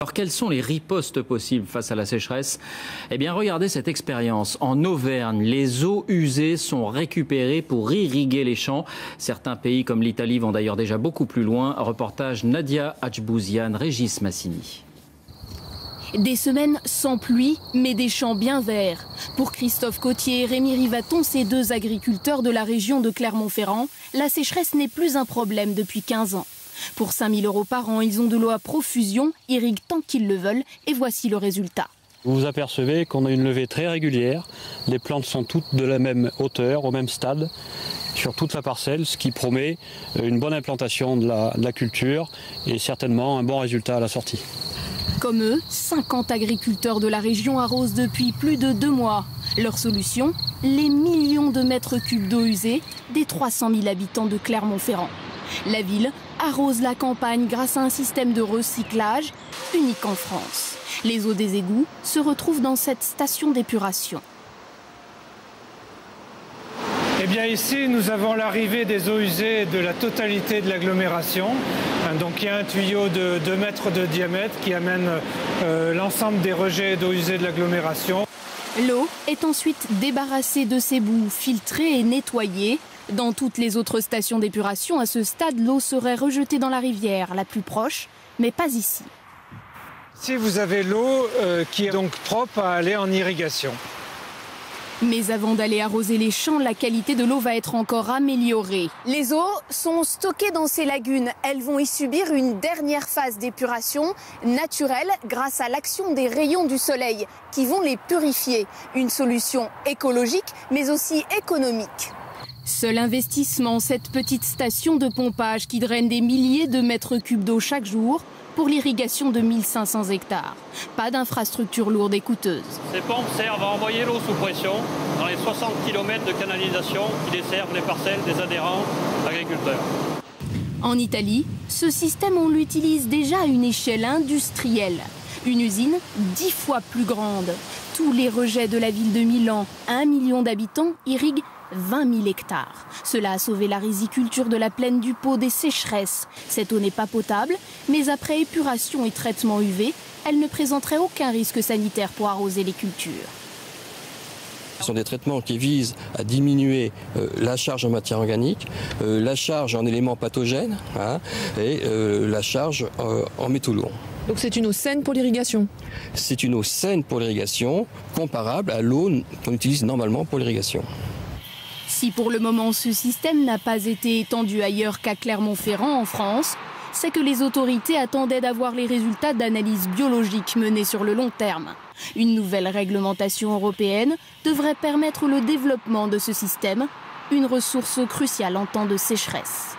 Alors quelles sont les ripostes possibles face à la sécheresse? Eh bien regardez cette expérience. En Auvergne, les eaux usées sont récupérées pour irriguer les champs. Certains pays comme l'Italie vont d'ailleurs déjà beaucoup plus loin. Reportage Nadia Hadjbouziane, Régis Massini. Des semaines sans pluie, mais des champs bien verts. Pour Christophe Cotier et Rémi Rivaton, ces deux agriculteurs de la région de Clermont-Ferrand, la sécheresse n'est plus un problème depuis 15 ans. Pour 5 000 € par an, ils ont de l'eau à profusion, irriguent tant qu'ils le veulent et voici le résultat. Vous vous apercevez qu'on a une levée très régulière, les plantes sont toutes de la même hauteur, au même stade, sur toute la parcelle, ce qui promet une bonne implantation de la culture et certainement un bon résultat à la sortie. Comme eux, 50 agriculteurs de la région arrosent depuis plus de 2 mois. Leur solution, les millions de mètres cubes d'eau usée des 300 000 habitants de Clermont-Ferrand. La ville arrose la campagne grâce à un système de recyclage unique en France. Les eaux des égouts se retrouvent dans cette station d'épuration. Eh bien ici, nous avons l'arrivée des eaux usées de la totalité de l'agglomération. Donc il y a un tuyau de 2 mètres de diamètre qui amène l'ensemble des rejets d'eau usée de l'agglomération. L'eau est ensuite débarrassée de ses boues, filtrée et nettoyée. Dans toutes les autres stations d'épuration, à ce stade, l'eau serait rejetée dans la rivière la plus proche, mais pas ici. Ici, vous avez l'eau qui est donc propre à aller en irrigation. Mais avant d'aller arroser les champs, la qualité de l'eau va être encore améliorée. Les eaux sont stockées dans ces lagunes. Elles vont y subir une dernière phase d'épuration naturelle grâce à l'action des rayons du soleil qui vont les purifier. Une solution écologique mais aussi économique. Seul investissement, cette petite station de pompage qui draine des milliers de mètres cubes d'eau chaque jour pour l'irrigation de 1500 hectares. Pas d'infrastructure lourde et coûteuse. Ces pompes servent à envoyer l'eau sous pression dans les 60 km de canalisation qui desservent les parcelles des adhérents agriculteurs. En Italie, ce système, on l'utilise déjà à une échelle industrielle. Une usine 10 fois plus grande. Tous les rejets de la ville de Milan, 1 million d'habitants, irriguent 20 000 hectares. Cela a sauvé la riziculture de la plaine du Pô des sécheresses. Cette eau n'est pas potable, mais après épuration et traitement UV, elle ne présenterait aucun risque sanitaire pour arroser les cultures. Ce sont des traitements qui visent à diminuer la charge en matière organique, la charge en éléments pathogènes et la charge en métaux lourds. Donc c'est une eau saine pour l'irrigation? C'est une eau saine pour l'irrigation, comparable à l'eau qu'on utilise normalement pour l'irrigation. Si pour le moment ce système n'a pas été étendu ailleurs qu'à Clermont-Ferrand en France, c'est que les autorités attendaient d'avoir les résultats d'analyses biologiques menées sur le long terme. Une nouvelle réglementation européenne devrait permettre le développement de ce système, une ressource cruciale en temps de sécheresse.